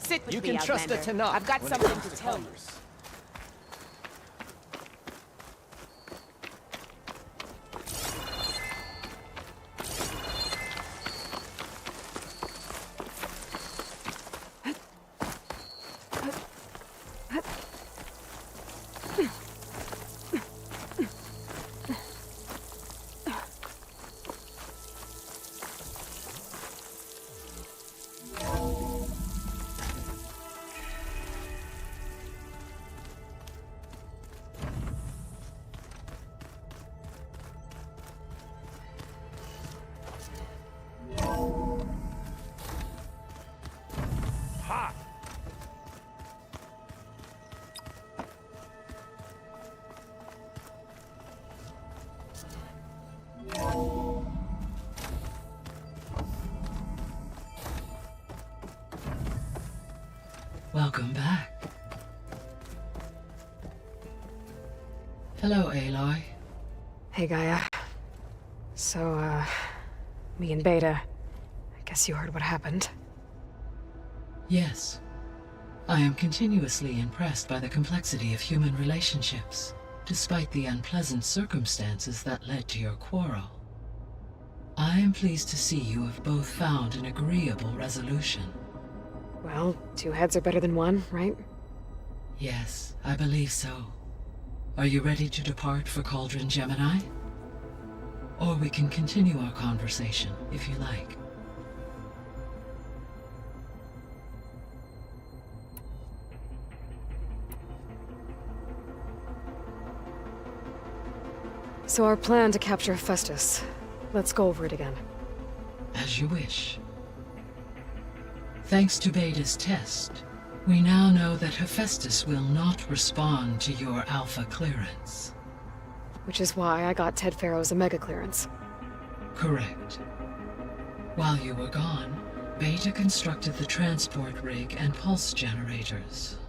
Sit with You me, can trust Outlander. a Tanakh I've got when it something comes to tell you. commerce. Welcome back. Hello, Aloy. Hey, Gaia. So, me and Beta, I guess you heard what happened. Yes. I am continuously impressed by the complexity of human relationships, despite the unpleasant circumstances that led to your quarrel. I am pleased to see you have both found an agreeable resolution. Well, two heads are better than one, right? Yes, I believe so. Are you ready to depart for Cauldron Gemini? Or we can continue our conversation, if you like. So our plan to capture Hephaestus. Let's go over it again. As you wish. Thanks to Beta's test, we now know that Hephaestus will not respond to your Alpha clearance. Which is why I got Ted Farrow's Omega clearance. Correct. While you were gone, Beta constructed the transport rig and pulse generators.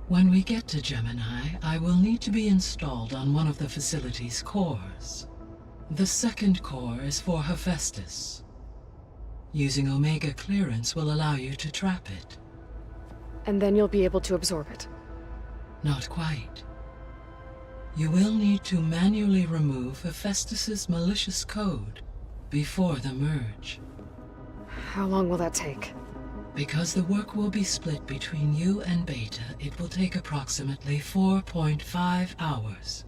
When we get to Gemini, I will need to be installed on one of the facility's cores. The second core is for Hephaestus. Using Omega clearance will allow you to trap it. And then you'll be able to absorb it. Not quite. You will need to manually remove Hephaestus's malicious code before the merge. How long will that take? Because the work will be split between you and Beta, it will take approximately 4.5 hours.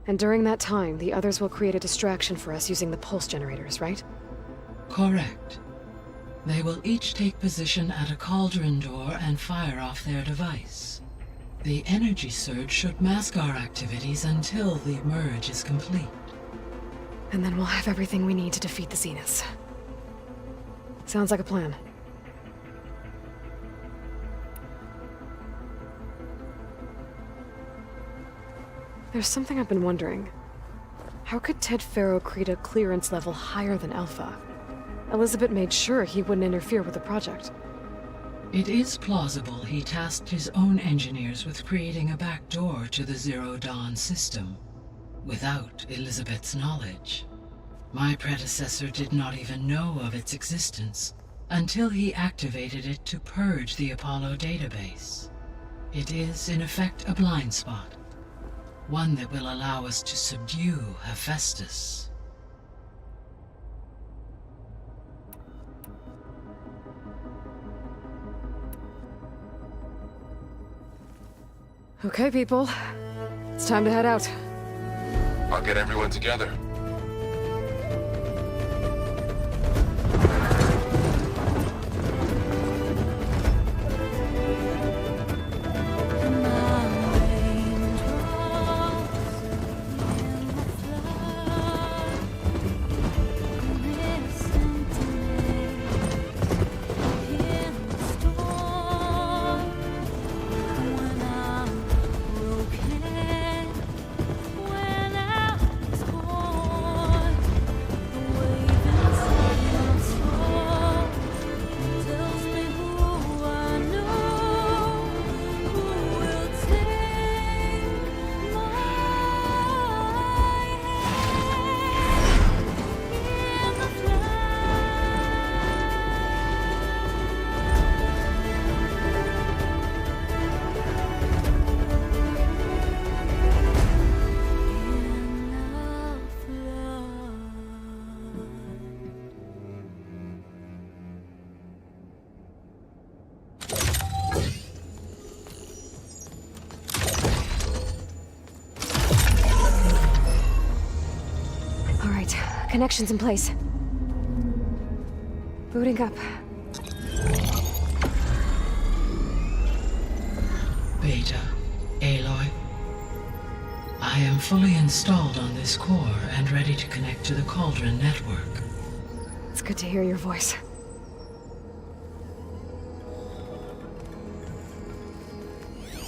And during that time, the others will create a distraction for us using the pulse generators, right? Correct. They will each take position at a cauldron door and fire off their device. The energy surge should mask our activities until the merge is complete. And then we'll have everything we need to defeat the Zeniths. Sounds like a plan. There's something I've been wondering. How could Ted Farrow create a clearance level higher than Alpha? Elizabeth made sure he wouldn't interfere with the project. It is plausible he tasked his own engineers with creating a back door to the Zero Dawn system, without Elizabeth's knowledge. My predecessor did not even know of its existence until he activated it to purge the Apollo database. It is, in effect, a blind spot. One that will allow us to subdue Hephaestus. Okay, people. It's time to head out. I'll get everyone together. When I was born Connections in place. Booting up. Beta, Aloy. I am fully installed on this core and ready to connect to the Cauldron network. It's good to hear your voice.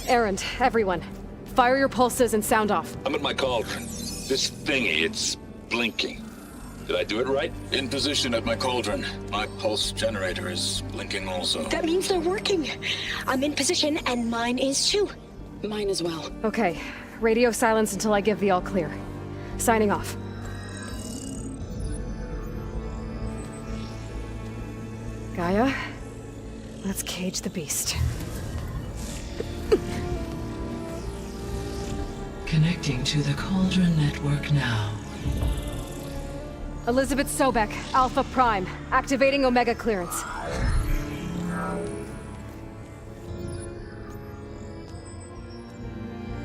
Errand, everyone. Fire your pulses and sound off. I'm at my cauldron. This thingy, it's blinking. Did I do it right? In position at my cauldron. My pulse generator is blinking also. That means they're working. I'm in position, and mine is too. Mine as well. Okay. Radio silence until I give the all clear. Signing off. Gaia, let's cage the beast. Connecting to the Cauldron network now. Elizabeth Sobek, Alpha Prime, activating Omega clearance.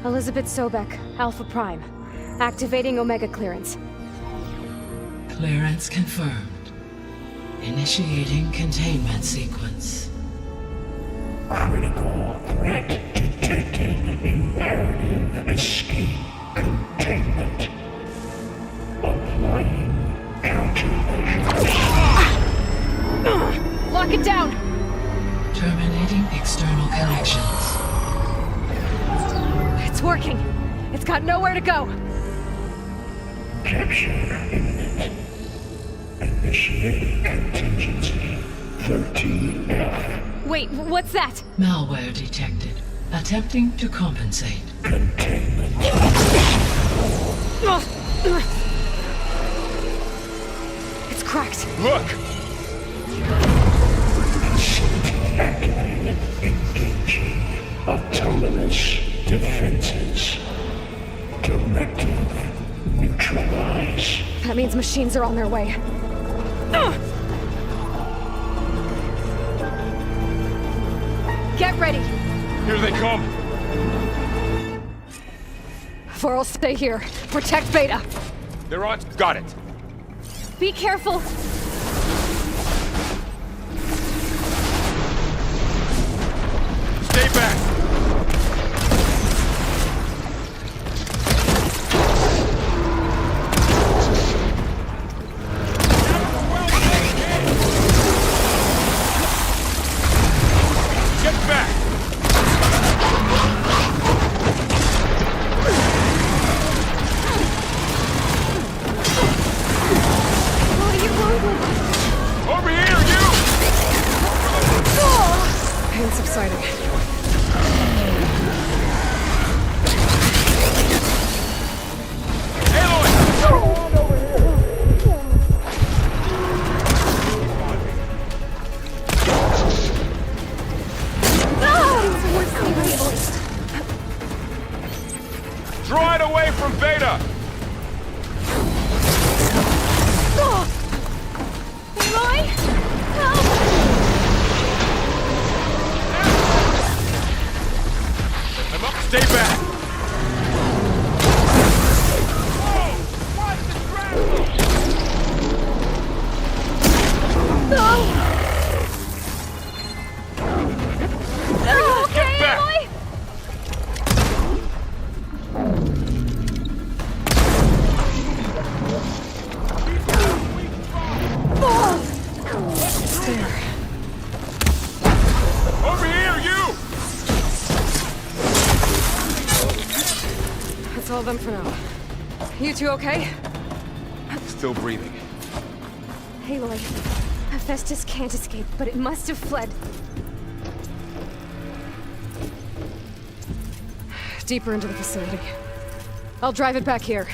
Elizabeth Sobek, Alpha Prime, activating Omega clearance. Clearance confirmed. Initiating containment sequence. Critical threat detected. Imperative escape containment. Applying countermeasures. Lock it down! Terminating external connections. It's working. It's got nowhere to go. Capture imminent. Initiate contingency 13F. Wait, what's that? Malware detected. Attempting to compensate. Containment. It's cracked. Look! Facility activated. Engaging autonomous defenses. Directive neutralize. That means machines are on their way. Get ready! Here they come! Vor'll stay here. Protect Beta. They're on. Got it. Be careful! Stay back! Get back! Over here, you! Pain subsiding. Draw it away from Beta! Aloy! Help! I'm up. Stay back! Whoa! What's the Are you okay, Get back! Aloy? There. Over here, you! That's all of them for now. You two okay? Still breathing. Aloy, Hephaestus can't escape, but it must have fled. Deeper into the facility. I'll drive it back here.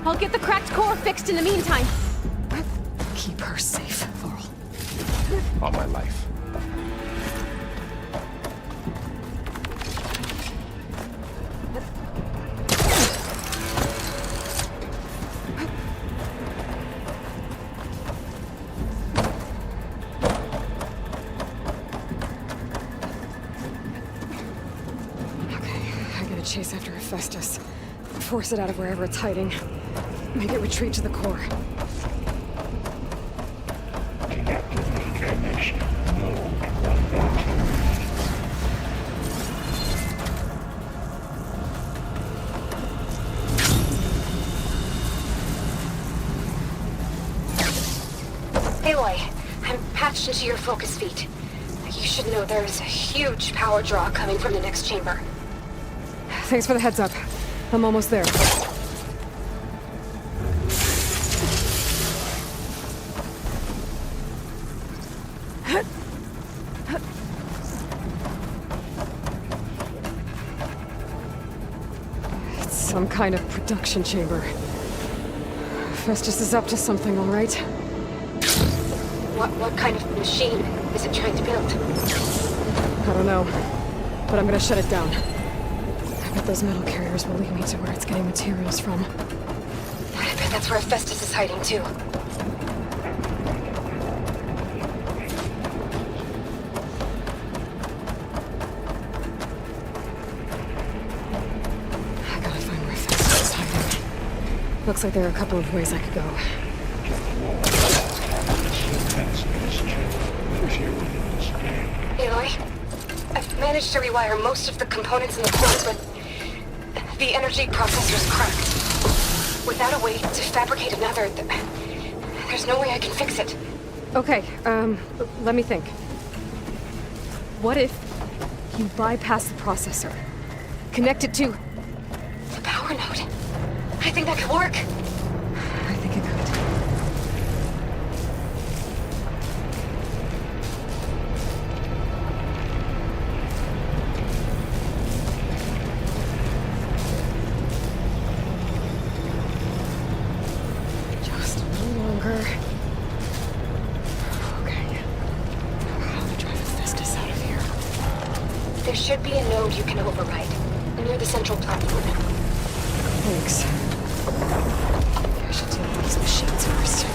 I'll get the cracked core fixed in the meantime. Keep her safe, Vor'll. On my life. Okay, I gotta chase after Hephaestus. Force it out of wherever it's hiding. Make it retreat to the core. Deactivate connection. Mode 1.2. Aloy, I'm patched into your focus feed. You should know there's a huge power draw coming from the next chamber. Thanks for the heads up. I'm almost there. It's some kind of production chamber. Festus is up to something, all right? What kind of machine is it trying to build? I don't know, but I'm gonna shut it down. I bet those metal carriers will lead me to where it's getting materials from. I bet that's where Festus is hiding too. I gotta find where Festus is hiding. Looks like there are a couple of ways I could go. Aloy, I've managed to rewire most of the components in the core, but the energy processor's cracked. Without a way to fabricate another, there's no way I can fix it. Okay, let me think. What if you bypass the processor? Connect it to... The power node. I think that could work. I think it could. Just a little longer. Okay. How to drive Festus out of here. There should be a node you can override, near the central platform. Thanks. I should deal with these machines first.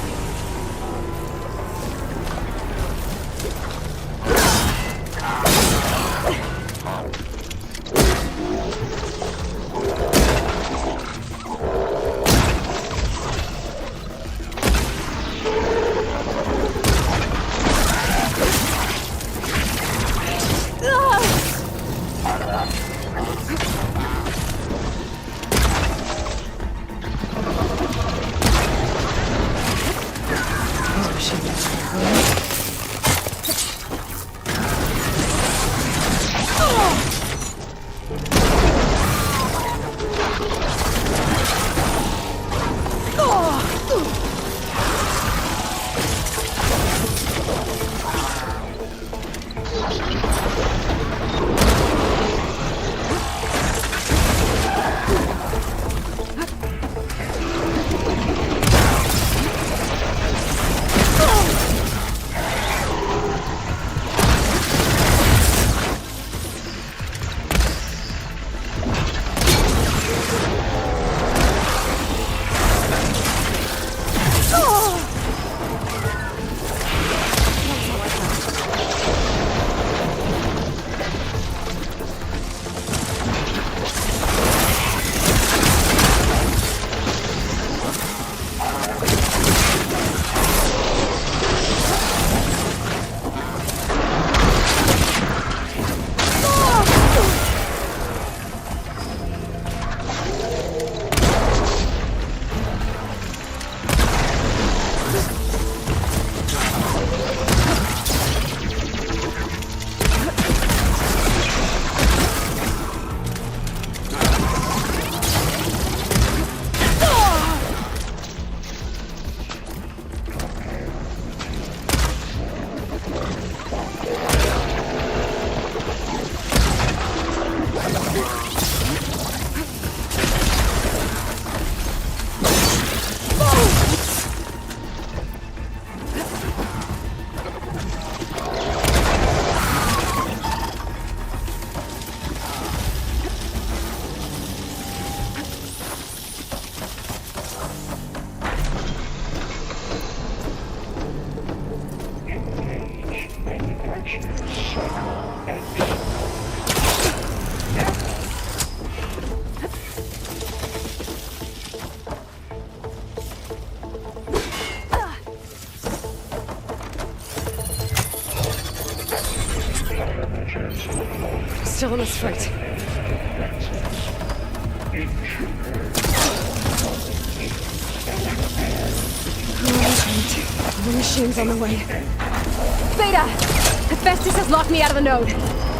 Still in this fight. Alright, the machine's on the way. Beta! Hephaestus has locked me out of the node.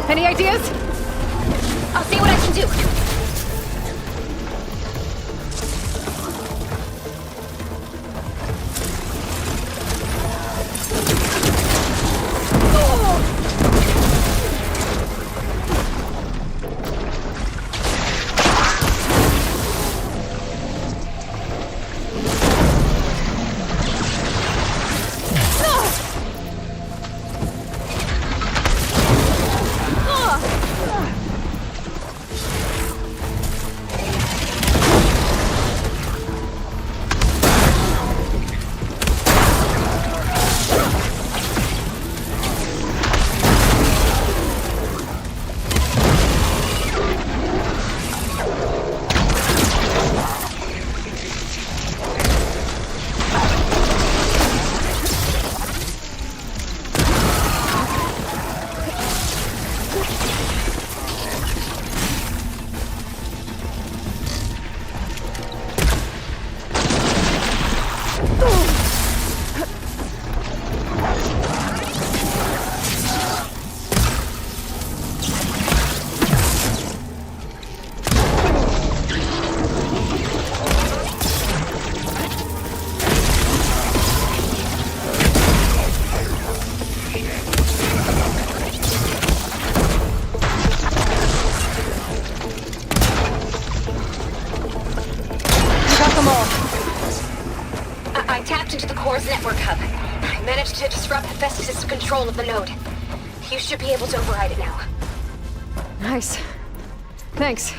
Any ideas? I'll see what I can do. I tapped into the core's network hub. I managed to disrupt Hephaestus' control of the node. You should be able to override it now. Nice. Thanks.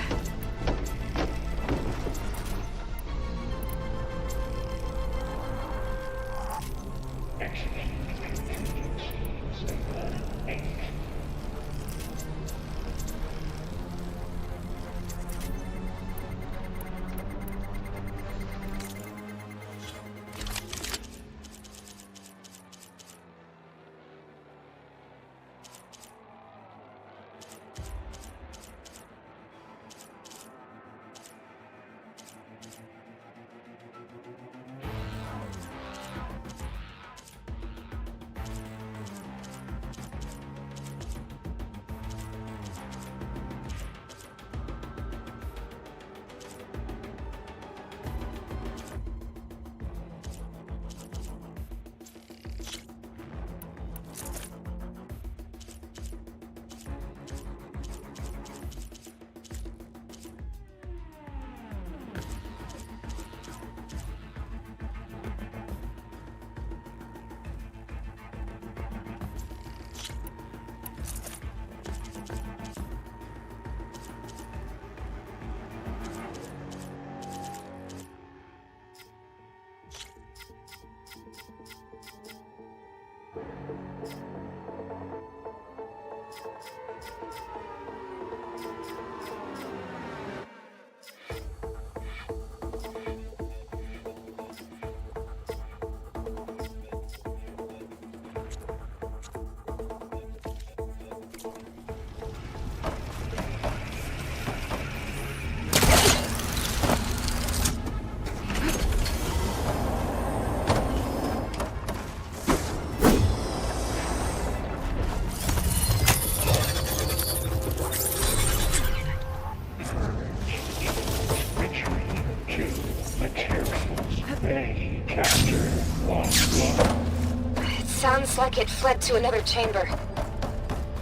Sounds like it fled to another chamber.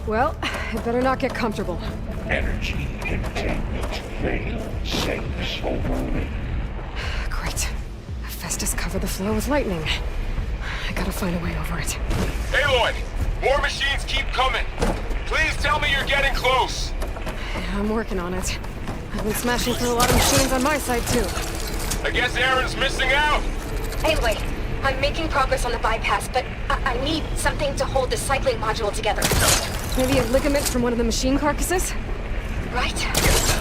Well, it better not get comfortable. Energy containment failed. Safe overlay. Great. Hephaestus covered the flow with lightning. I gotta find a way over it. Aloy! More machines keep coming! Please tell me you're getting close! Yeah, I'm working on it. I've been smashing through a lot of machines on my side, too. I guess Aaron's missing out! Anyway, I'm making progress on the bypass, but I need something to hold the cycling module together. Maybe a ligament from one of the machine carcasses? Right?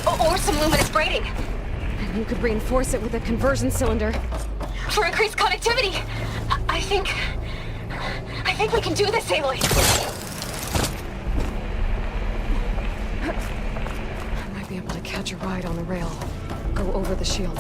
Or some luminous braiding. And you could reinforce it with a conversion cylinder. For increased connectivity! I think we can do this, Aloy. catch a ride on the rail. Go over the shield.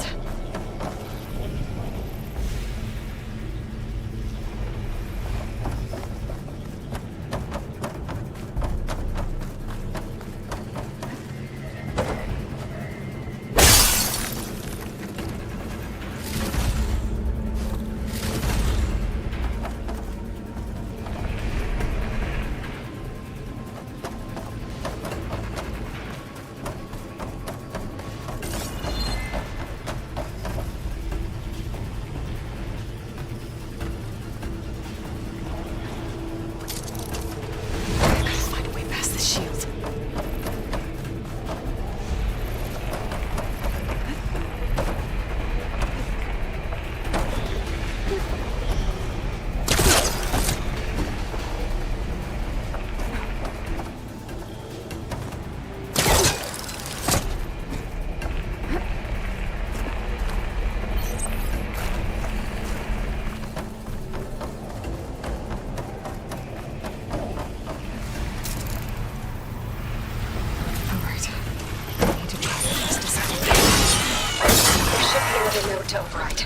To override.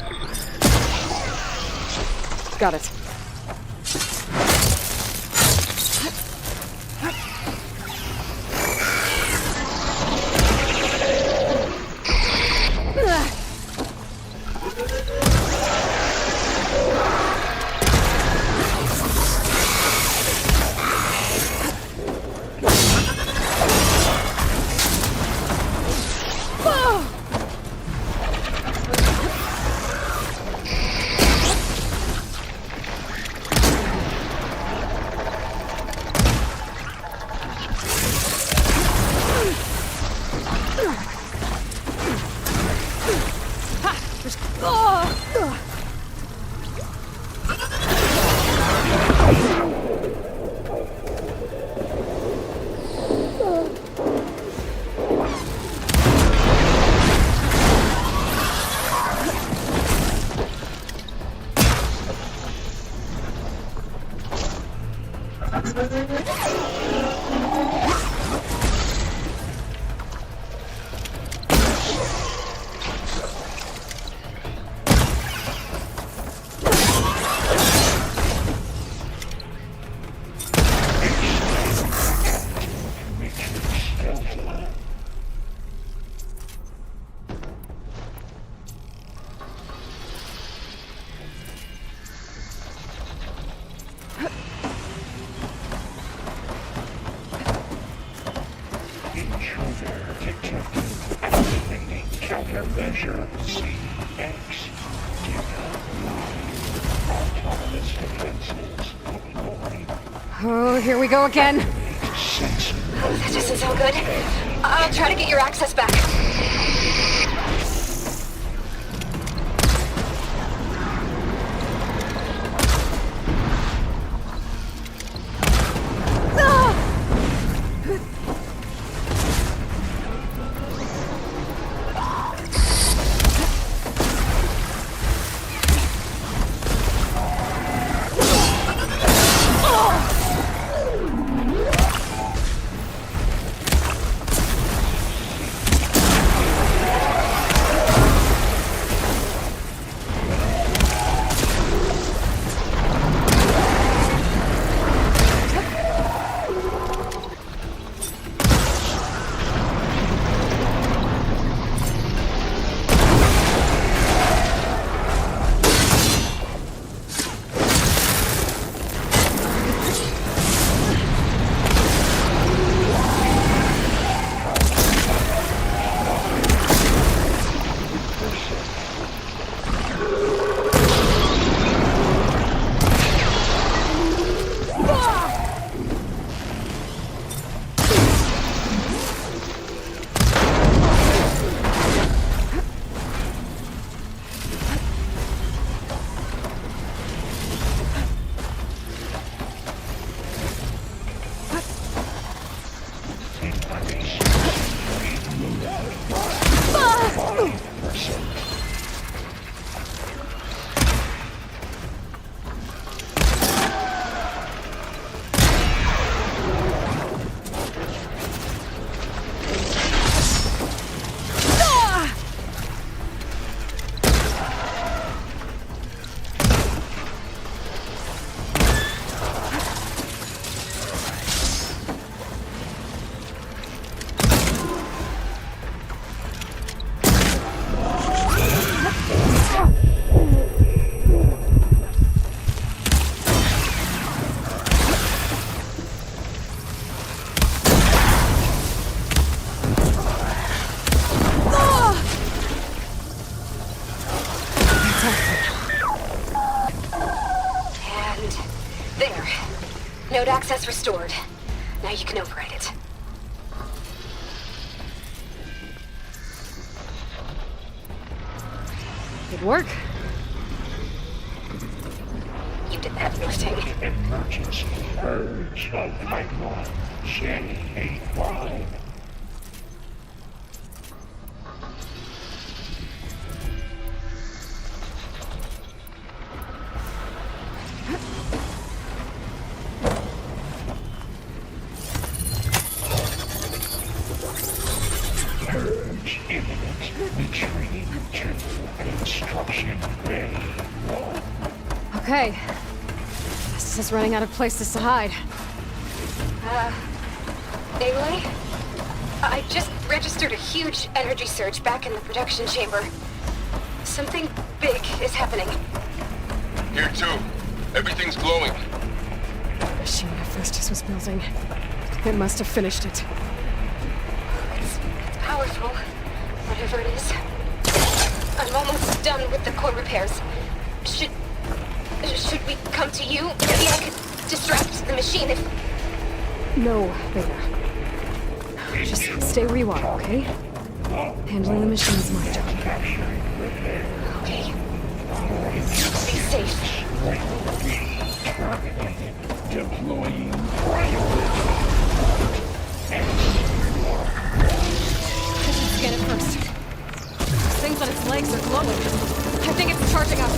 Got it. Countermeasure CX. Autonomous defenses deployed. Oh, here we go again. That doesn't sound good. I'll try to get your access back. Node access restored. Now you can override it. Good work. You did the heavy lifting. Emergency purge of pipeline J85. Purge imminent. Retreating to construction bay 1. Okay. This is running out of places to hide. Aloy? I just registered a huge energy surge back in the production chamber. Something big is happening. Here too. Everything's glowing. The machine Hephaestus was building. It must have finished it. It's powerful, whatever it is. I'm almost done with the core repairs. Should we come to you? Maybe I could distract the machine if... No, Beta. Just stay where you are, okay? Handling the machine's my job. Okay. Be safe. Deploying Scan it first. This thing's on its legs are glowing. I think it's charging up.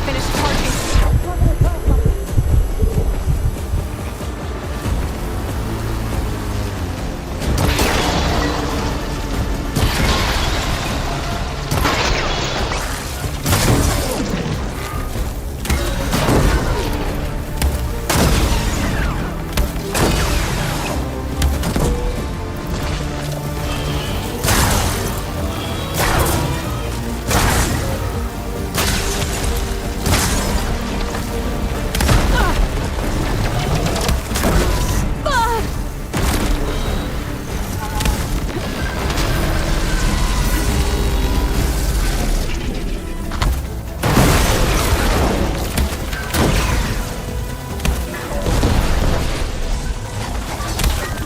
Finish charging.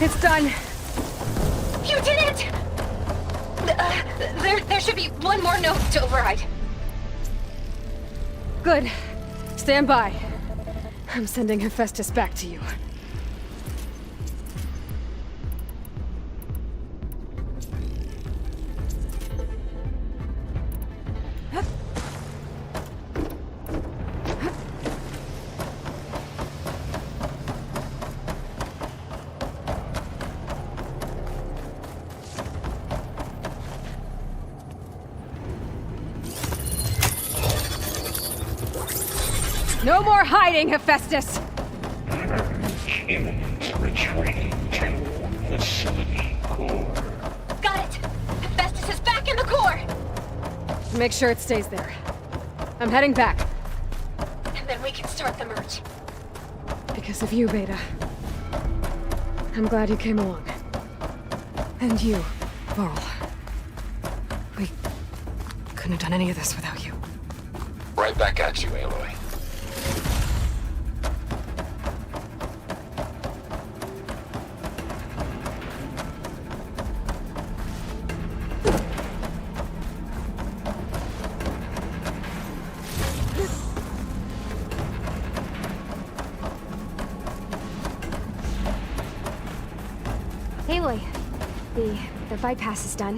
It's done. You did it! There should be one more node to override. Good. Stand by. I'm sending Hephaestus back to you. No more hiding, Hephaestus! imminent. Retreating to facility core. Got it! Hephaestus is back in the core! Make sure it stays there. I'm heading back. And then we can start the merge. Because of you, Beta. I'm glad you came along. And you, Varl. We couldn't have done any of this without you. Right back at you, Aloy. Aloy, the bypass is done.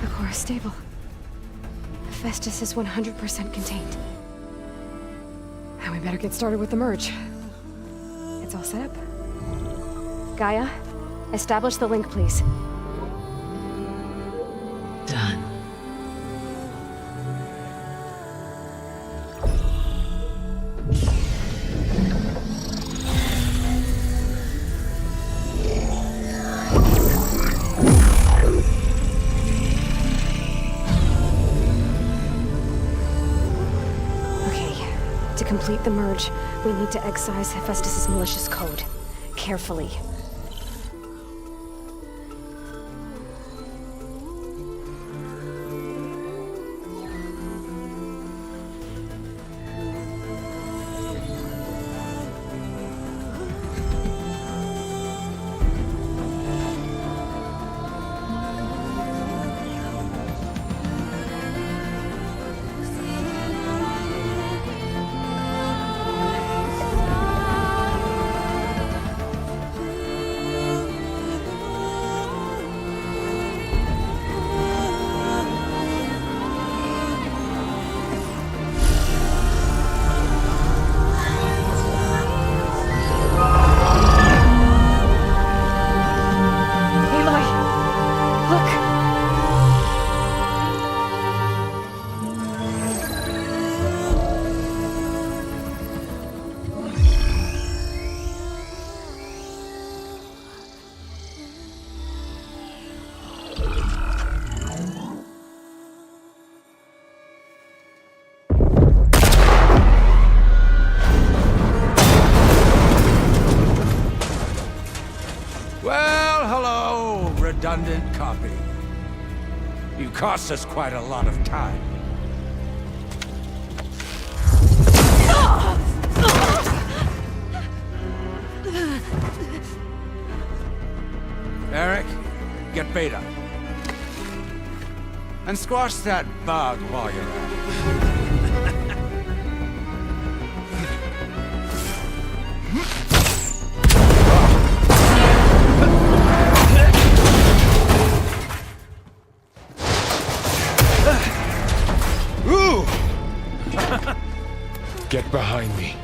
The core is stable. Hephaestus is 100% contained. Now we better get started with the merge. It's all set up. Gaia, establish the link, please. Done. complete the merge, we need to excise Hephaestus' malicious code. Carefully. Redundant copy. You cost us quite a lot of time. Eric, get Beta. And squash that bug while you're at it. Get behind me.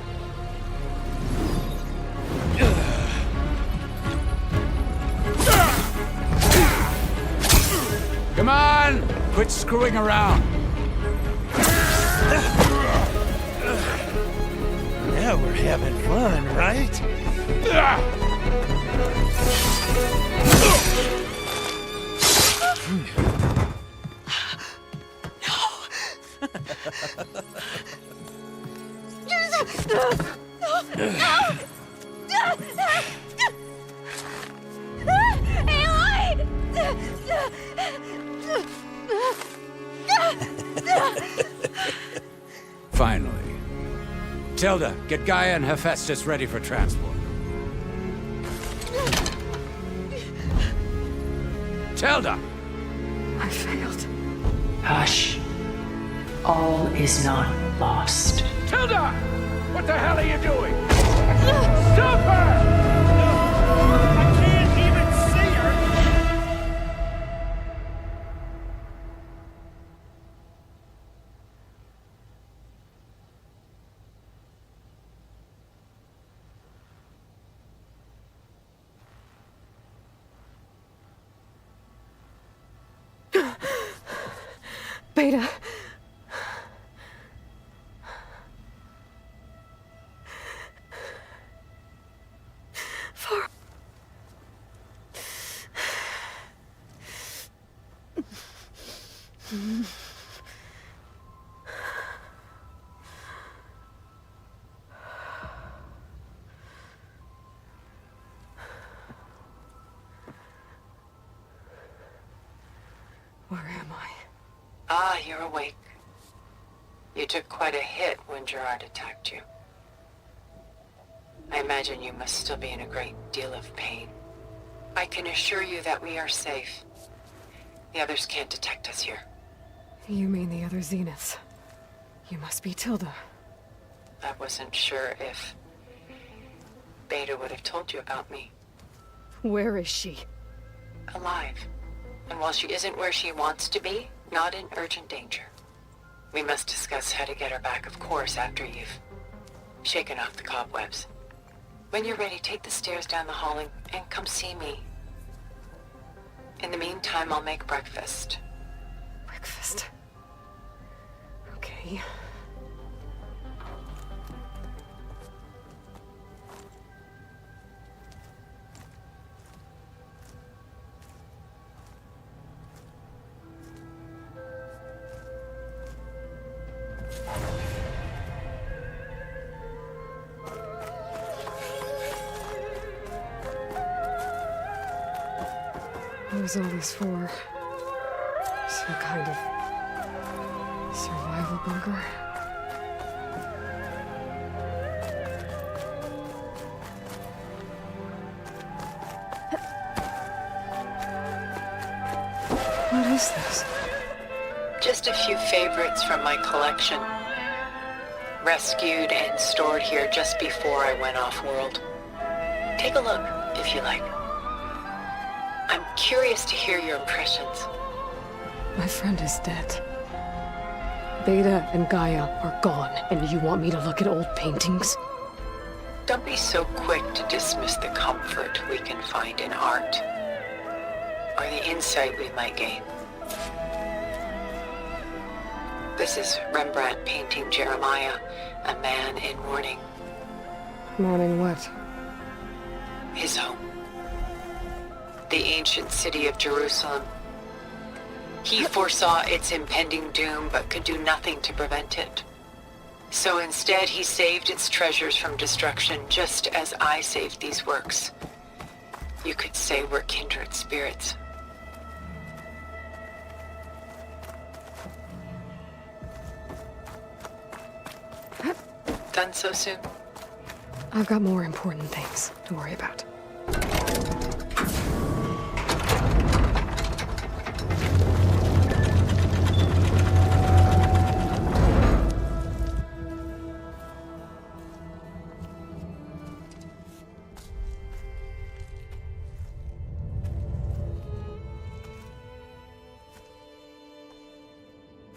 Come on! Quit screwing around. Now we're having fun, right? Finally. Tilda, get Gaia and Hephaestus ready for transport. Tilda! I failed. Hush. All is not lost. Tilda! What the hell are you doing? Stop her! I can't even see her! Beta. Where am I? Ah, you're awake. You took quite a hit when Gerard attacked you. I imagine you must still be in a great deal of pain. I can assure you that we are safe. The others can't detect us here. You mean the other Zeniths? You must be Tilda. I wasn't sure if Beta would have told you about me. Where is she? Alive. And while she isn't where she wants to be, not in urgent danger. We must discuss how to get her back, of course, after you've shaken off the cobwebs. When you're ready, take the stairs down the hall and come see me. In the meantime, I'll make breakfast. Breakfast. Okay. was all this for? Some kind of survival bunker? What is this? Just a few favorites from my collection. Rescued and stored here just before I went off-world. Take a look, if you like. I'm curious to hear your impressions. My friend is dead. Beta and Gaia are gone, and you want me to look at old paintings? Don't be so quick to dismiss the comfort we can find in art, or the insight we might gain. This is Rembrandt painting Jeremiah, a man in mourning. Mourning what? His home. The ancient city of Jerusalem. He foresaw its impending doom, but could do nothing to prevent it. So instead, he saved its treasures from destruction, just as I saved these works. You could say we're kindred spirits. Done so soon? I've got more important things to worry about.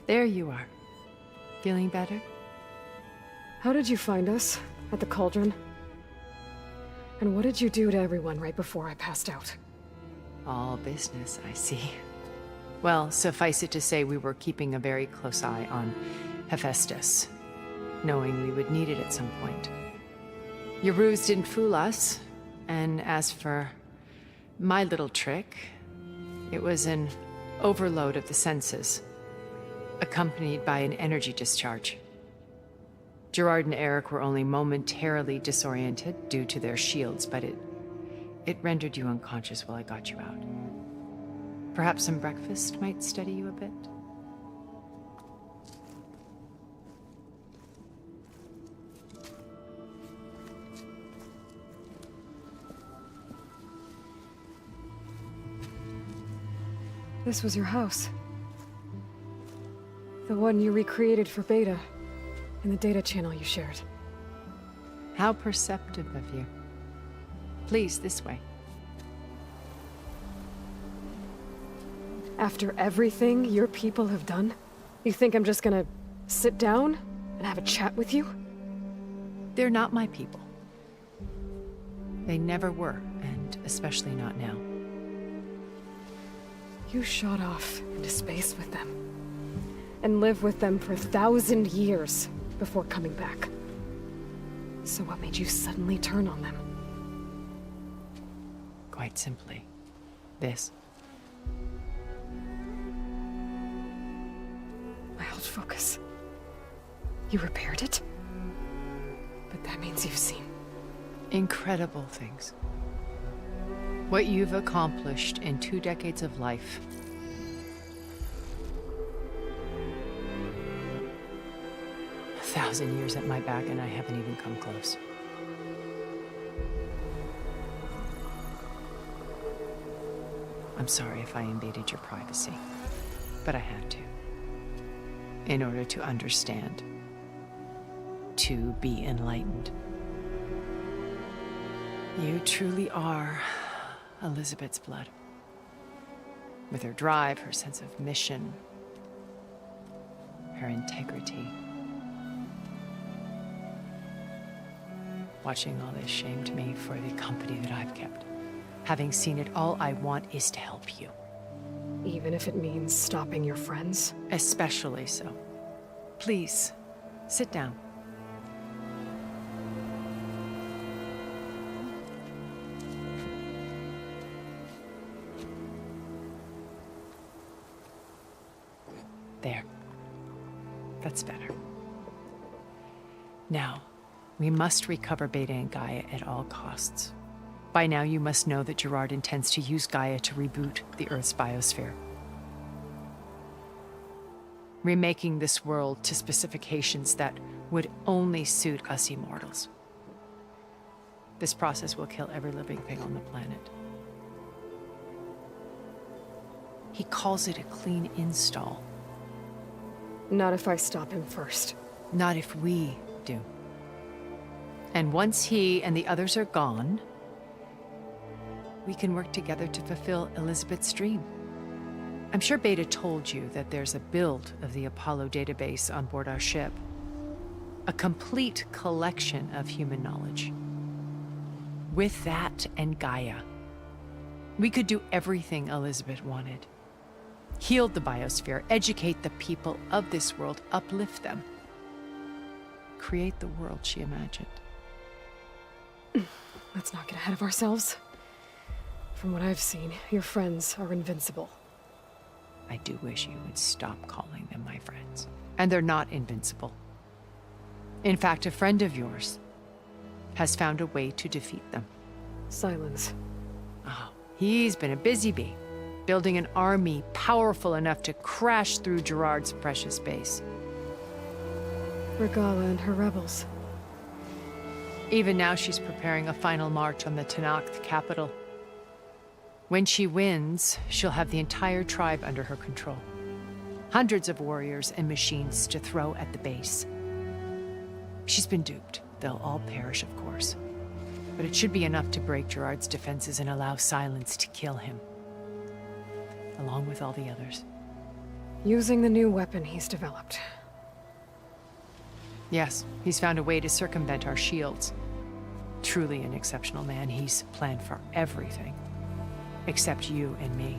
There you are. Feeling better? How did you find us? At the cauldron? And what did you do to everyone right before I passed out? All business, I see. Well, suffice it to say we were keeping a very close eye on Hephaestus, knowing we would need it at some point. Your ruse didn't fool us, and as for my little trick, it was an overload of the senses, accompanied by an energy discharge. Gerard and Eric were only momentarily disoriented due to their shields, but it rendered you unconscious while I got you out. Perhaps some breakfast might steady you a bit? This was your house. The one you recreated for Beta, in the data channel you shared. How perceptive of you. Please, this way. After everything your people have done, you think I'm just gonna sit down and have a chat with you? They're not my people. They never were, and especially not now. You shot off into space with them, and lived with them for 1,000 years before coming back. So what made you suddenly turn on them? Quite simply, this. My old focus. You repaired it? But that means you've seen incredible things. What you've accomplished in 2 decades of life. A 1,000 years at my back and I haven't even come close. I'm sorry if I invaded your privacy, but I had to. In order to understand. To be enlightened. You truly are Elizabeth's blood. With her drive, her sense of mission, her integrity. Watching all this shamed me for the company that I've kept. Having seen it, all I want is to help you. Even if it means stopping your friends? Especially so. Please, sit down. There. That's better. Now, we must recover Beta and Gaia at all costs. By now, you must know that Gerard intends to use Gaia to reboot the Earth's biosphere. Remaking this world to specifications that would only suit us immortals. This process will kill every living thing on the planet. He calls it a clean install. Not if I stop him first. Not if we do. And once he and the others are gone, we can work together to fulfill Elizabeth's dream. I'm sure Beta told you that there's a build of the Apollo database on board our ship. A complete collection of human knowledge. With that and Gaia, we could do everything Elizabeth wanted. Heal the biosphere, educate the people of this world, uplift them. Create the world she imagined. Let's not get ahead of ourselves. From what I've seen, your friends are invincible. I do wish you would stop calling them my friends. And they're not invincible. In fact, a friend of yours has found a way to defeat them. Silence. Oh, he's been a busy bee, building an army powerful enough to crash through Gerard's precious base. Regala and her rebels. Even now, she's preparing a final march on the Tenakth capital. When she wins, she'll have the entire tribe under her control. Hundreds of warriors and machines to throw at the base. She's been duped. They'll all perish, of course. But it should be enough to break Gerard's defenses and allow Silence to kill him. Along with all the others. Using the new weapon he's developed. Yes, he's found a way to circumvent our shields. Truly an exceptional man. He's planned for everything. Except you and me.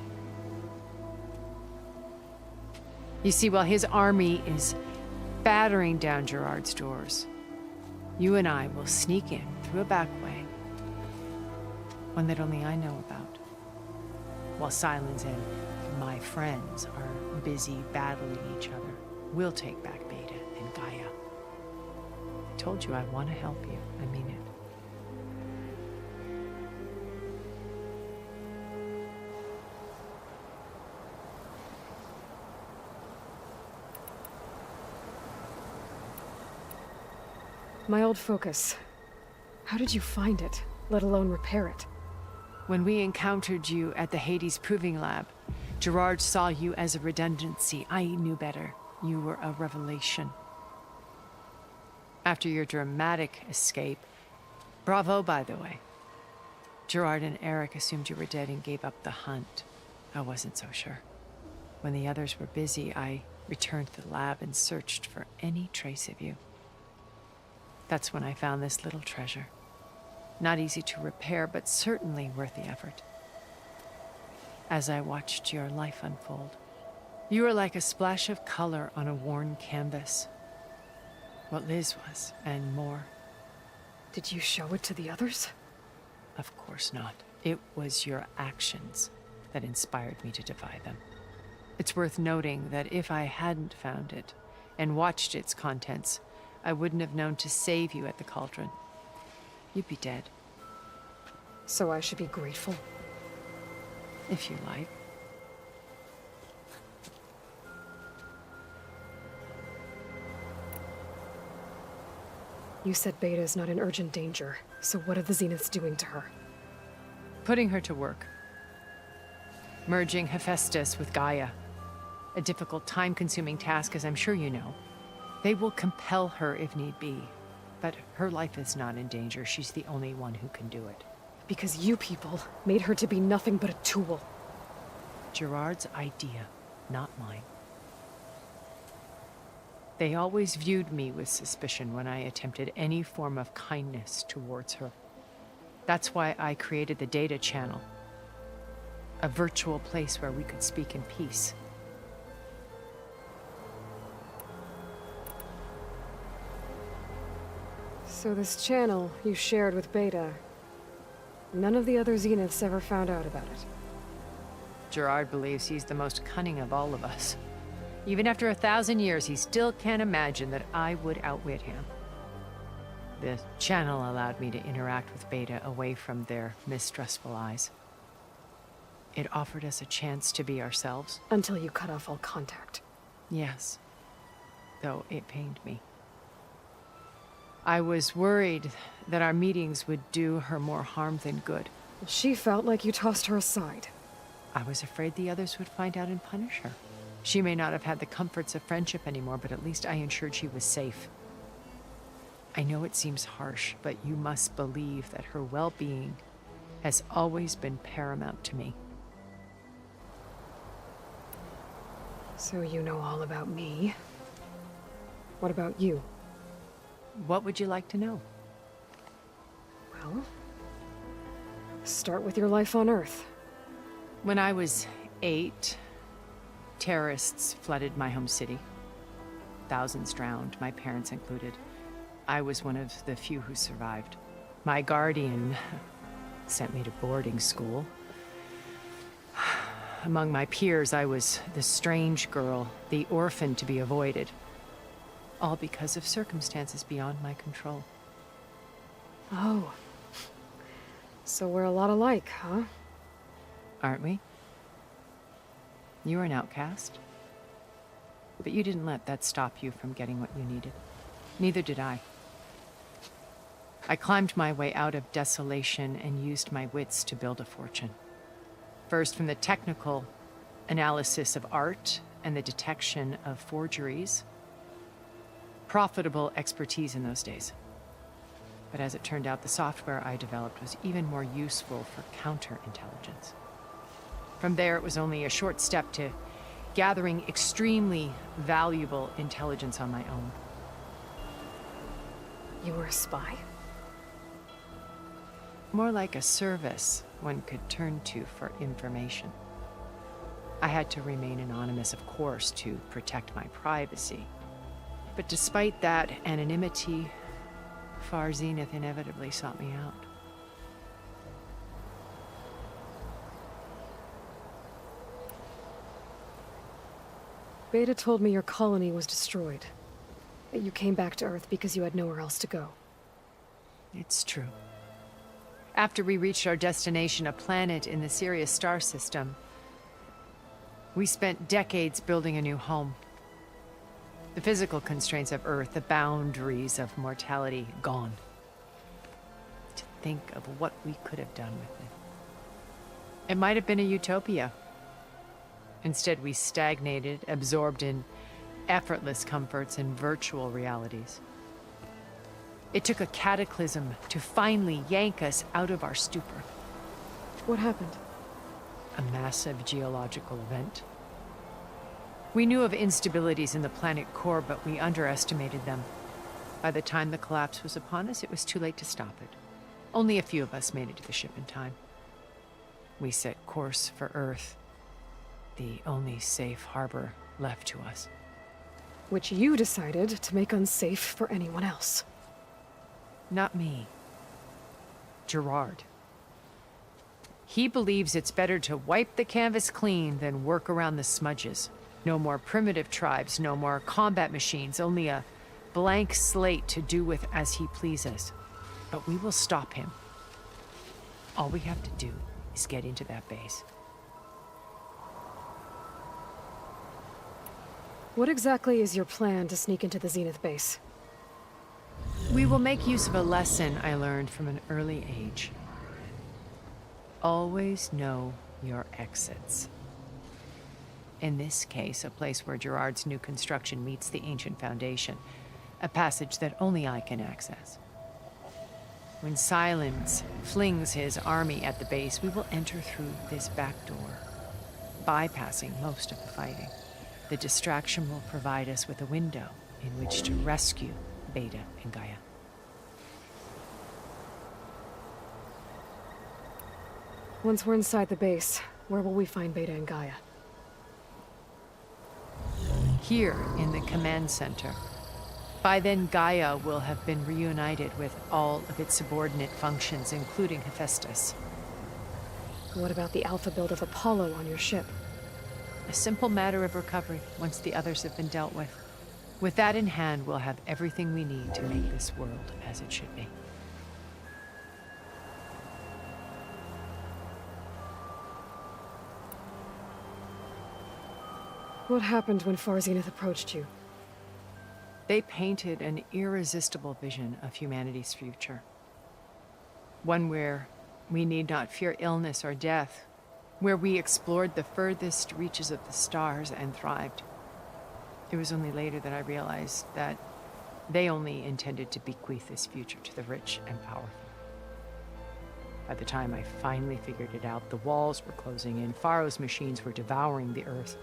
You see, while his army is battering down Gerard's doors, you and I will sneak in through a back way. One that only I know about. While Silence and my friends are busy battling each other, we'll take back Beta and Gaia. I told you I want to help you. I mean it. My old focus. How did you find it, let alone repair it? When we encountered you at the Hades Proving Lab, Gerard saw you as a redundancy. I knew better. You were a revelation. After your dramatic escape, bravo, by the way. Gerard and Eric assumed you were dead and gave up the hunt. I wasn't so sure. When the others were busy, I returned to the lab and searched for any trace of you. That's when I found this little treasure. Not easy to repair, but certainly worth the effort. As I watched your life unfold, you were like a splash of color on a worn canvas. What Liz was, and more. Did you show it to the others? Of course not. It was your actions that inspired me to defy them. It's worth noting that if I hadn't found it and watched its contents, I wouldn't have known to save you at the cauldron. You'd be dead. So I should be grateful? If you like. You said Beta is not in urgent danger, so what are the Zeniths doing to her? Putting her to work. Merging Hephaestus with Gaia. A difficult, time-consuming task, as I'm sure you know. They will compel her if need be. But her life is not in danger. She's the only one who can do it. Because you people made her to be nothing but a tool. Gerard's idea, not mine. They always viewed me with suspicion when I attempted any form of kindness towards her. That's why I created the data channel. A virtual place where we could speak in peace. So this channel you shared with Beta, none of the other Zeniths ever found out about it. Gerard believes he's the most cunning of all of us. Even after 1,000 years, he still can't imagine that I would outwit him. The channel allowed me to interact with Beta away from their mistrustful eyes. It offered us a chance to be ourselves. Until you cut off all contact. Yes, though it pained me. I was worried that our meetings would do her more harm than good. She felt like you tossed her aside. I was afraid the others would find out and punish her. She may not have had the comforts of friendship anymore, but at least I ensured she was safe. I know it seems harsh, but you must believe that her well-being has always been paramount to me. So you know all about me. What about you? What would you like to know? Well, start with your life on Earth. When I was 8, terrorists flooded my home city. Thousands drowned, my parents included. I was one of the few who survived. My guardian sent me to boarding school. Among my peers, I was the strange girl, the orphan to be avoided. All because of circumstances beyond my control. Oh. So we're a lot alike, huh? Aren't we? You were an outcast. But you didn't let that stop you from getting what you needed. Neither did I. I climbed my way out of desolation and used my wits to build a fortune. First from the technical analysis of art and the detection of forgeries. Profitable expertise in those days. But as it turned out, the software I developed was even more useful for counterintelligence. From there, it was only a short step to gathering extremely valuable intelligence on my own. You were a spy? More like a service one could turn to for information. I had to remain anonymous, of course, to protect my privacy. But despite that anonymity, Far Zenith inevitably sought me out. Beta told me your colony was destroyed. That you came back to Earth because you had nowhere else to go. It's true. After we reached our destination, a planet in the Sirius star system, we spent decades building a new home. The physical constraints of Earth, the boundaries of mortality, gone. To think of what we could have done with it. It might have been a utopia. Instead, we stagnated, absorbed in effortless comforts and virtual realities. It took a cataclysm to finally yank us out of our stupor. What happened? A massive geological event. We knew of instabilities in the planet core, but we underestimated them. By the time the collapse was upon us, it was too late to stop it. Only a few of us made it to the ship in time. We set course for Earth, the only safe harbor left to us. Which you decided to make unsafe for anyone else. Not me. Gerard. He believes it's better to wipe the canvas clean than work around the smudges. No more primitive tribes, no more combat machines, only a blank slate to do with as he pleases. But we will stop him. All we have to do is get into that base. What exactly is your plan to sneak into the Zenith base? We will make use of a lesson I learned from an early age. Always know your exits. In this case, a place where Gerard's new construction meets the ancient foundation, a passage that only I can access. When Silence flings his army at the base, we will enter through this back door, bypassing most of the fighting. The distraction will provide us with a window in which to rescue Beta and Gaia. Once we're inside the base, where will we find Beta and Gaia? Here in the command center. By then, Gaia will have been reunited with all of its subordinate functions, including Hephaestus. What about the alpha build of Apollo on your ship? A simple matter of recovery once the others have been dealt with. With that in hand, we'll have everything we need to make this world as it should be. What happened when Far Zenith approached you? They painted an irresistible vision of humanity's future. One where we need not fear illness or death, where we explored the furthest reaches of the stars and thrived. It was only later that I realized that they only intended to bequeath this future to the rich and powerful. By the time I finally figured it out, the walls were closing in, Pharaoh's machines were devouring the Earth.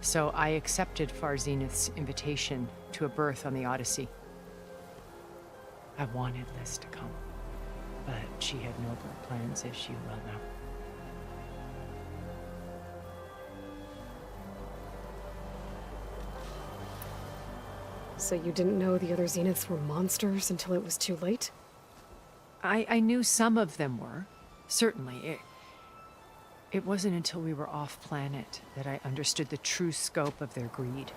So I accepted Far Zenith's invitation to a berth on the Odyssey. I wanted Liz to come, but she had nobler plans, as you well know. So you didn't know the other Zeniths were monsters until it was too late? I knew some of them were, certainly. It wasn't until we were off-planet that I understood the true scope of their greed.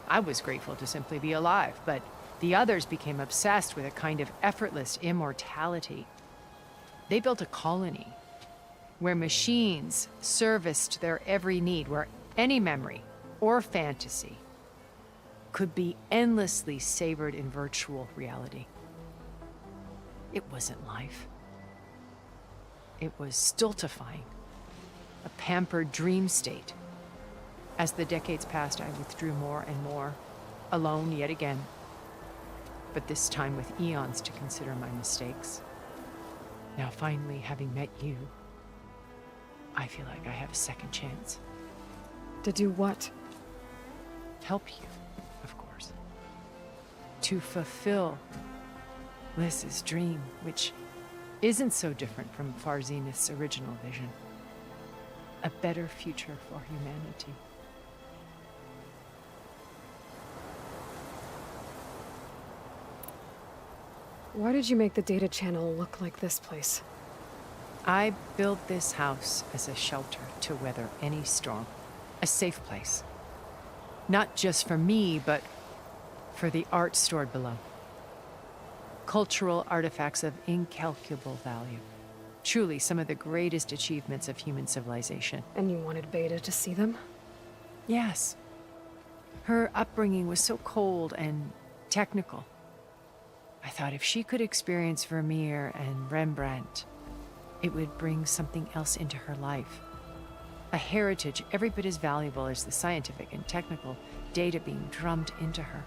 I was grateful to simply be alive, but the others became obsessed with a kind of effortless immortality. They built a colony where machines serviced their every need, where any memory or fantasy could be endlessly savored in virtual reality. It wasn't life. It was stultifying. A pampered dream state. As the decades passed, I withdrew more and more, alone yet again, but this time with eons to consider my mistakes. Now finally, having met you, I feel like I have a second chance. To do what? Help you, of course. To fulfill Liz's dream, which isn't so different from Far Zenith's original vision. A better future for humanity. Why did you make the data channel look like this place? I built this house as a shelter to weather any storm. A safe place. Not just for me, but for the art stored below. Cultural artifacts of incalculable value. Truly some of the greatest achievements of human civilization. And you wanted Beta to see them? Yes. Her upbringing was so cold and technical. I thought if she could experience Vermeer and Rembrandt, it would bring something else into her life. A heritage every bit as valuable as the scientific and technical data being drummed into her.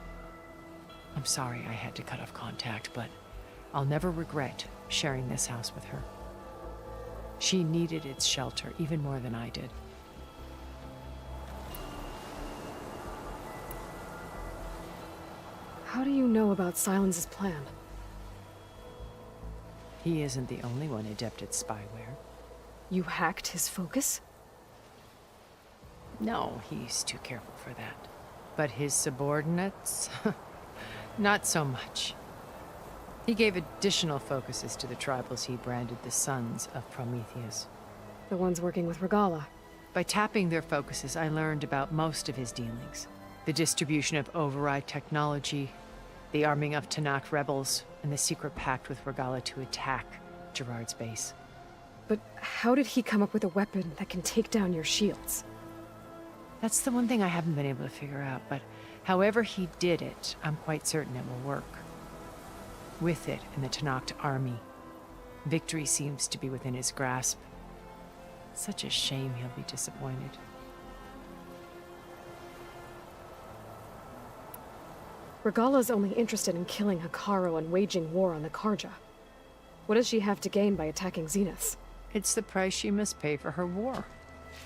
I'm sorry I had to cut off contact, but I'll never regret sharing this house with her. She needed its shelter even more than I did. How do you know about Silence's plan? He isn't the only one adept at spyware. You hacked his focus? No, he's too careful for that. But his subordinates? Not so much. He gave additional focuses to the tribals he branded the Sons of Prometheus. The ones working with Regala. By tapping their focuses, I learned about most of his dealings. The distribution of override technology, the arming of Tanakh rebels, and the secret pact with Regala to attack Gerard's base. But how did he come up with a weapon that can take down your shields? That's the one thing I haven't been able to figure out, but however he did it, I'm quite certain it will work. With it and the Tanakh army, victory seems to be within his grasp. Such a shame he'll be disappointed. Regala's only interested in killing Hekarro and waging war on the Karja. What does she have to gain by attacking Zeniths? It's the price she must pay for her war.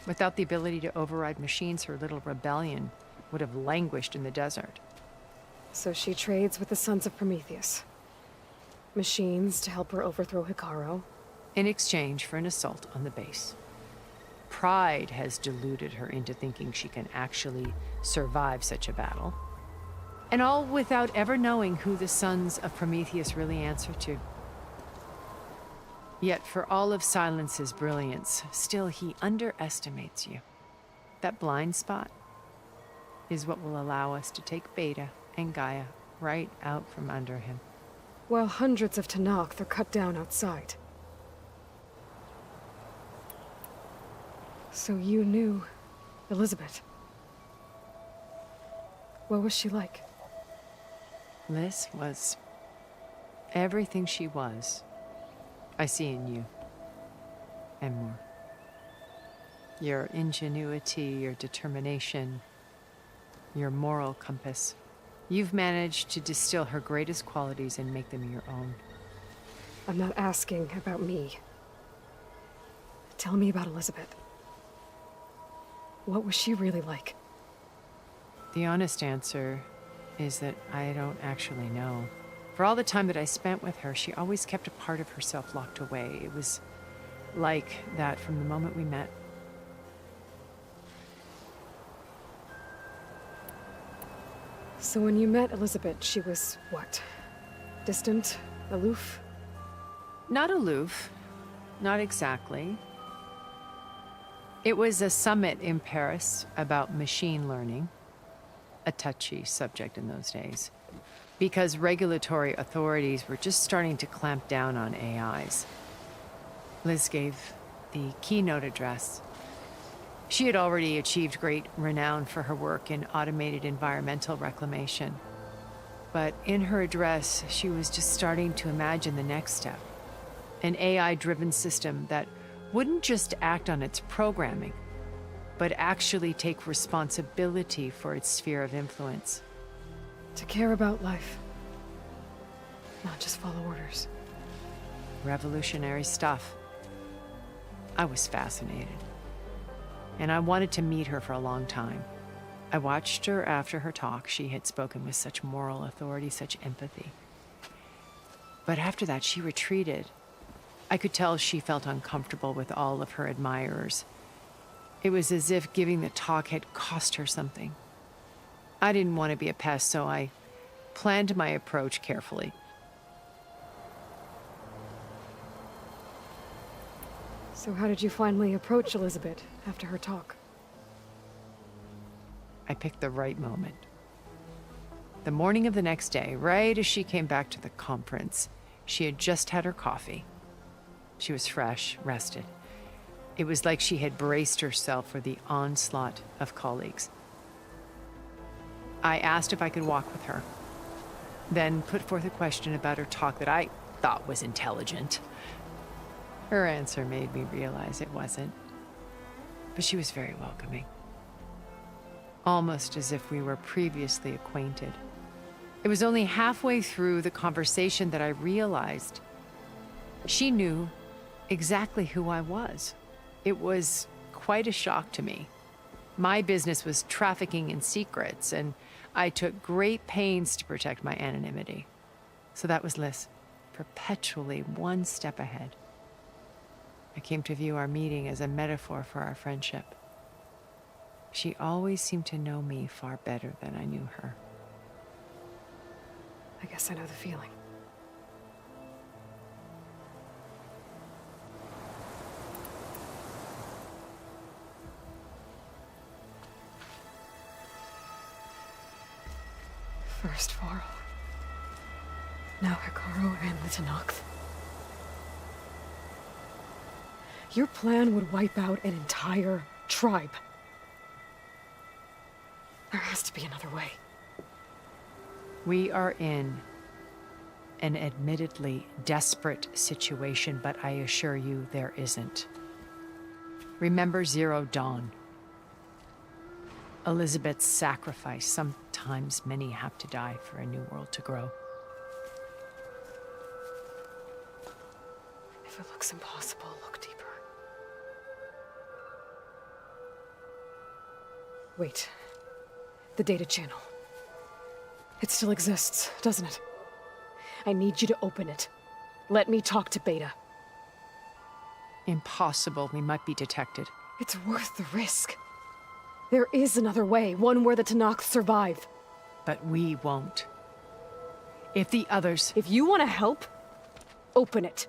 Without the ability to override machines, her little rebellion would have languished in the desert. So she trades with the Sons of Prometheus. Machines to help her overthrow Hekarro. In exchange for an assault on the base. Pride has deluded her into thinking she can actually survive such a battle. And all without ever knowing who the Sons of Prometheus really answer to. Yet for all of Silence's brilliance, still he underestimates you. That blind spot, is what will allow us to take Beta and Gaia right out from under him. While hundreds of Tenakth are cut down outside. So you knew Elizabeth. What was she like? Liz was everything she was. I see in you. And more. Your ingenuity, your determination, your moral compass. You've managed to distill her greatest qualities and make them your own. I'm not asking about me. Tell me about Elizabeth. What was she really like? The honest answer is that I don't actually know. For all the time that I spent with her, she always kept a part of herself locked away. It was like that from the moment we met. So when you met Elizabeth, she was what? Distant? Aloof? Not aloof. Not exactly. It was a summit in Paris about machine learning. A touchy subject in those days. Because regulatory authorities were just starting to clamp down on AIs. Liz gave the keynote address. She had already achieved great renown for her work in automated environmental reclamation. But in her address, she was just starting to imagine the next step. An AI-driven system that wouldn't just act on its programming, but actually take responsibility for its sphere of influence. To care about life. Not just follow orders. Revolutionary stuff. I was fascinated. And I wanted to meet her for a long time. I watched her after her talk. She had spoken with such moral authority, such empathy. But after that, she retreated. I could tell she felt uncomfortable with all of her admirers. It was as if giving the talk had cost her something. I didn't want to be a pest, so I planned my approach carefully. So how did you finally approach Elizabeth after her talk? I picked the right moment. The morning of the next day, right as she came back to the conference, she had just had her coffee. She was fresh, rested. It was like she had braced herself for the onslaught of colleagues. I asked if I could walk with her, then put forth a question about her talk that I thought was intelligent. Her answer made me realize it wasn't, but she was very welcoming. Almost as if we were previously acquainted. It was only halfway through the conversation that I realized she knew exactly who I was. It was quite a shock to me. My business was trafficking in secrets, and I took great pains to protect my anonymity. So that was Liz, perpetually one step ahead. I came to view our meeting as a metaphor for our friendship. She always seemed to know me far better than I knew her. I guess I know the feeling. First Varl. Now Hikaru and the Tenakth. Your plan would wipe out an entire tribe. There has to be another way. We are in an admittedly desperate situation, but I assure you there isn't. Remember Zero Dawn. Elizabeth's sacrifice. Sometimes many have to die for a new world to grow. If it looks impossible, look deeper. Wait. The data channel. It still exists, doesn't it? I need you to open it. Let me talk to Beta. Impossible. We might be detected. It's worth the risk. There is another way, one where the Tenakth survive. But we won't. If the others... If you want to help, open it.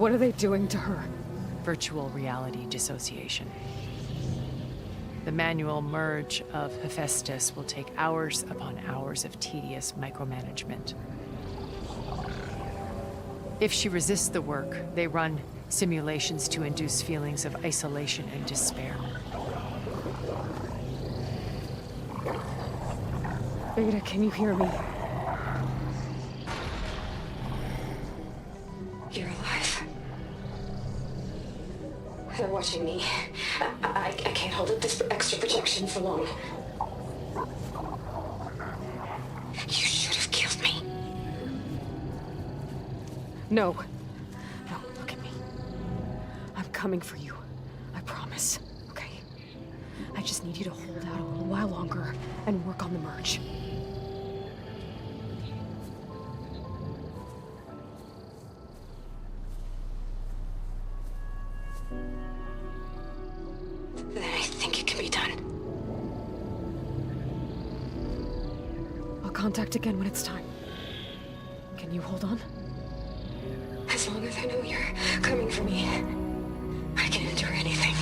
What are they doing to her? Virtual reality dissociation. The manual merge of Hephaestus will take hours upon hours of tedious micromanagement. If she resists the work, they run simulations to induce feelings of isolation and despair. Beta, can you hear me? You're alive. They're watching me. I can't hold up this extra protection for long. You should have killed me. No. No, look at me. I'm coming for you. I promise. Okay? I just need you to hold out a little while longer and work on the merge. Then I think it can be done. I'll contact again when it's time. Can you hold on? As long as I know you're coming for me, I can endure anything.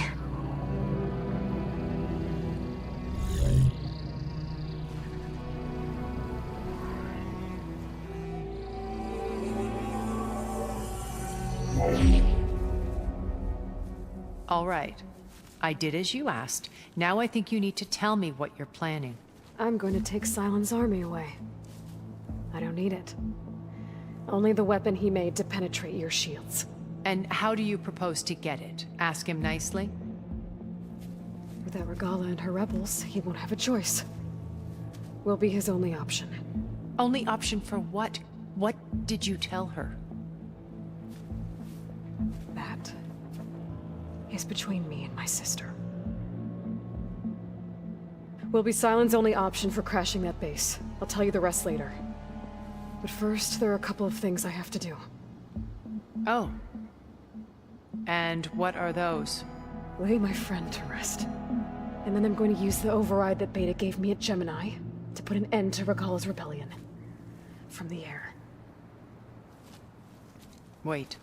All right. I did as you asked. Now I think you need to tell me what you're planning. I'm going to take Silent's army away. I don't need it. Only the weapon he made to penetrate your shields. And how do you propose to get it? Ask him nicely? Without Regala and her rebels, he won't have a choice. We'll be his only option. Only option for what? What did you tell her? That is between me and my sister. Will be Silent's only option for crashing that base. I'll tell you the rest later. But first, there are a couple of things I have to do. Oh. And what are those? Lay my friend to rest. And then I'm going to use the override that Beta gave me at Gemini to put an end to Regala's rebellion. From the air. Wait.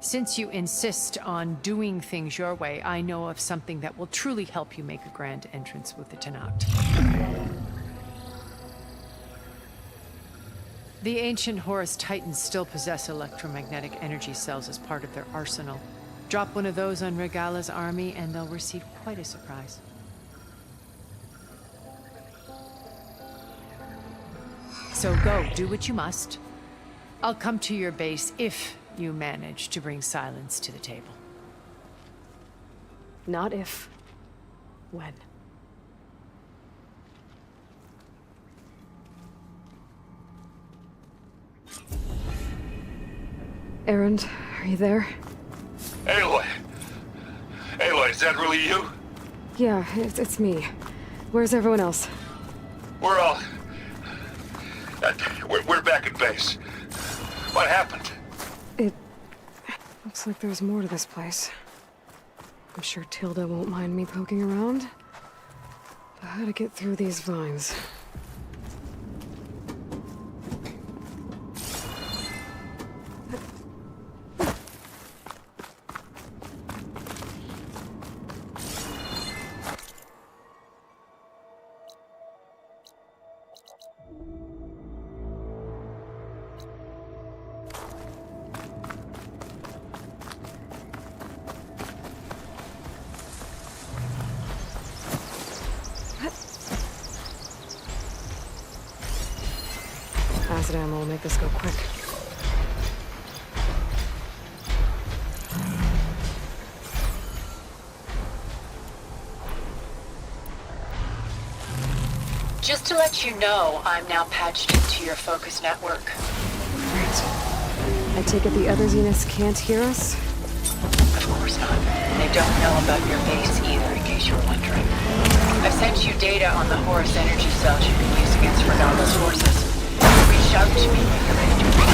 Since you insist on doing things your way, I know of something that will truly help you make a grand entrance with the Tenakth. The ancient Horus Titans still possess electromagnetic energy cells as part of their arsenal. Drop one of those on Regala's army and they'll receive quite a surprise. So go, do what you must. I'll come to your base if you manage to bring Silence to the table. Not if. When. Erend, are you there? Aloy! Aloy, is that really you? Yeah, it's me. Where's everyone else? We're all... we're back at base. What happened? It looks like there's more to this place. I'm sure Tilda won't mind me poking around. But how to get through these vines? Acid ammo will make this go quick. Just to let you know, I'm now patched into your focus network. Great. I take it the other Zeniths can't hear us? Of course not. They don't know about your base either, in case you were wondering. I've sent you data on the Horus energy cells you can use against Regala's forces. Reach out to me when you're ready to reach.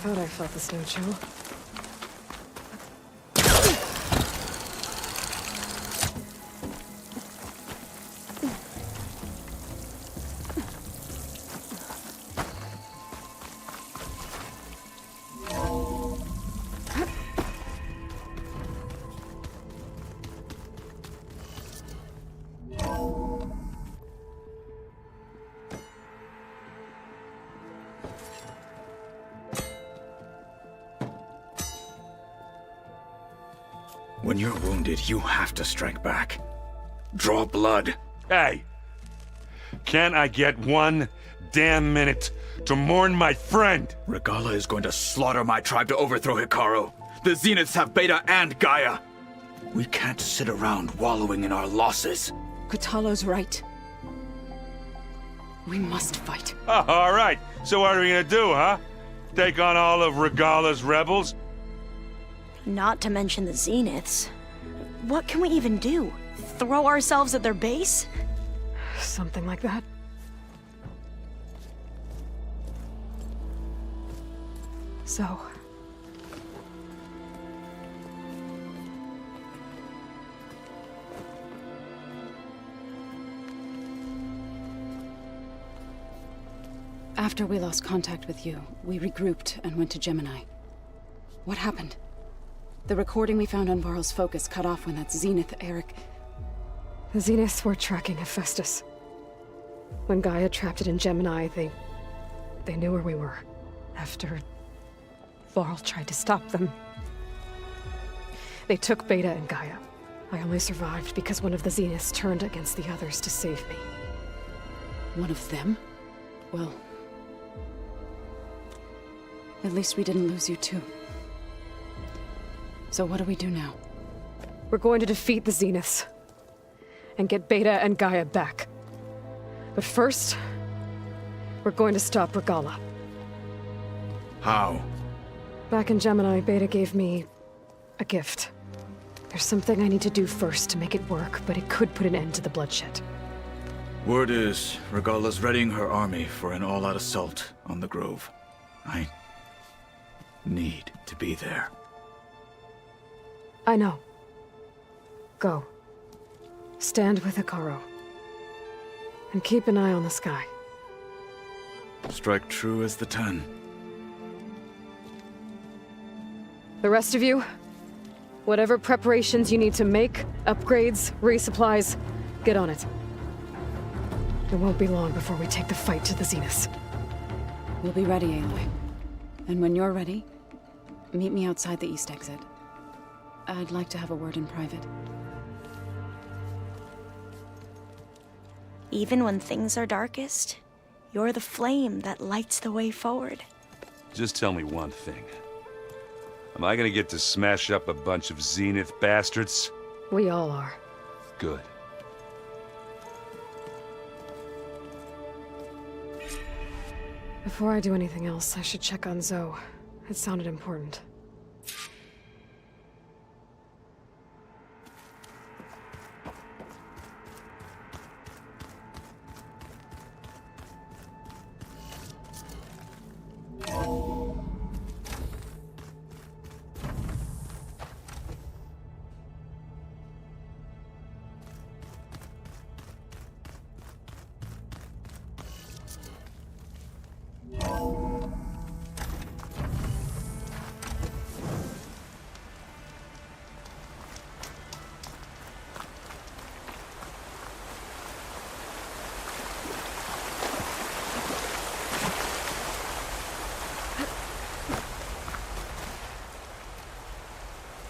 thought I felt the snow chill. When you're wounded, you have to strike back. Draw blood. Hey! Can't I get one damn minute to mourn my friend? Regala is going to slaughter my tribe to overthrow Hikaru. The Zeniths have Beta and Gaia. We can't sit around wallowing in our losses. Kotallo's right. We must fight. Oh, all right. So what are we gonna do, huh? Take on all of Regala's rebels? Not to mention the Zeniths. What can we even do? Throw ourselves at their base? Something like that. So... After we lost contact with you, we regrouped and went to Gemini. What happened? The recording we found on Varl's focus cut off when that Zenith, Eric... The Zeniths were tracking Hephaestus. When Gaia trapped it in Gemini, they knew where we were. After Varl tried to stop them. They took Beta and Gaia. I only survived because one of the Zeniths turned against the others to save me. One of them? Well... at least we didn't lose you too. So what do we do now? We're going to defeat the Zeniths. And get Beta and Gaia back. But first, we're going to stop Regala. How? Back in Gemini, Beta gave me a gift. There's something I need to do first to make it work, but it could put an end to the bloodshed. Word is, Regala's readying her army for an all-out assault on the Grove. I need to be there. I know. Go. Stand with Hikaru. And keep an eye on the sky. Strike true as the 10. The rest of you, whatever preparations you need to make, upgrades, resupplies, get on it. It won't be long before we take the fight to the Zeniths. We'll be ready, Aloy. And when you're ready, meet me outside the east exit. I'd like to have a word in private. Even when things are darkest, you're the flame that lights the way forward. Just tell me one thing. Am I gonna get to smash up a bunch of Zenith bastards? We all are. Good. Before I do anything else, I should check on Zoe. It sounded important.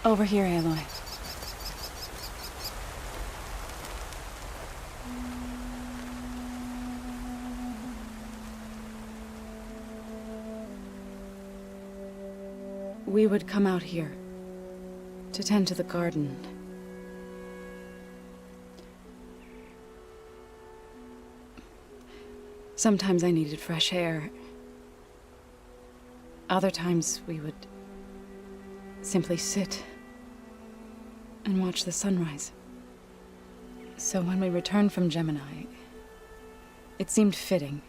Over here, Aloy. We would come out here to tend to the garden. Sometimes I needed fresh air. Other times we would simply sit and watch the sunrise. So when we returned from Gemini, it seemed fitting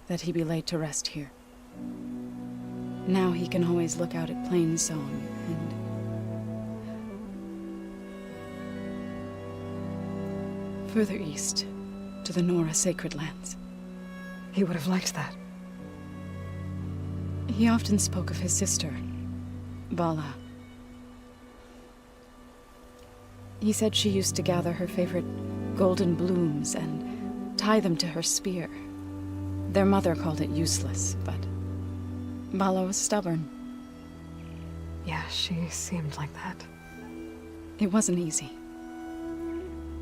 that he be laid to rest here. Now he can always look out at Plainsong and... further east, to the Nora Sacred Lands. He would have liked that. He often spoke of his sister, Vala. He said she used to gather her favorite golden blooms and tie them to her spear. Their mother called it useless, but Vala was stubborn. Yeah, she seemed like that. It wasn't easy.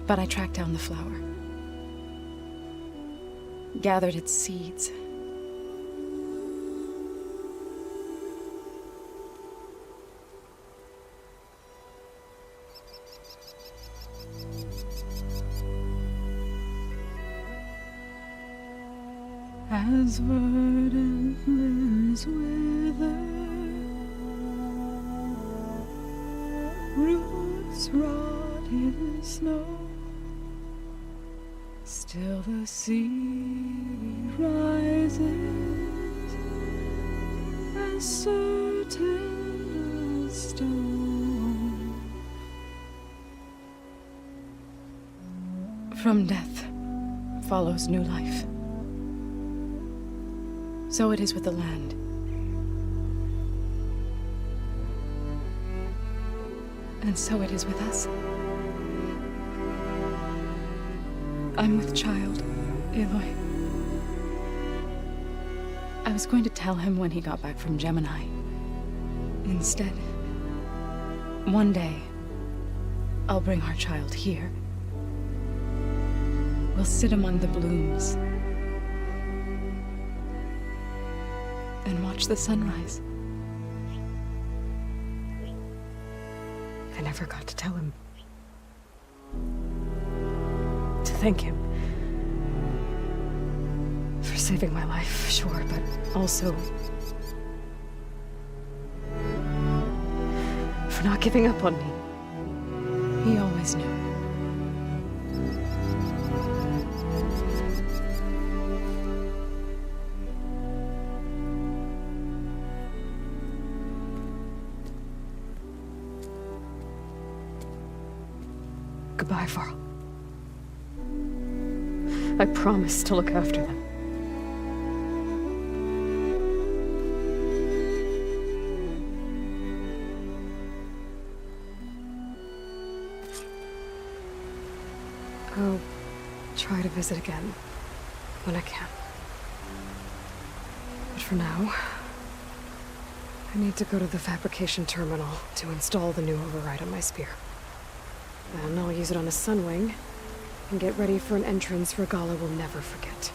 But I tracked down the flower. Gathered its seeds. As verdant limbs wither, roots rot in snow, still the sea rises, as certain as stone. From death follows new life. So it is with the land. And so it is with us. I'm with child, Aloy. I was going to tell him when he got back from Gemini. Instead, one day, I'll bring our child here. We'll sit among the blooms and watch the sunrise. I never got to tell him. To thank him. For saving my life, sure, but also... for not giving up on me. He always knew. Goodbye, Varl. I promise to look after them. I'll try to visit again when I can. But for now, I need to go to the fabrication terminal to install the new override on my spear. Then I'll use it on a Sunwing and get ready for an entrance Regala will never forget.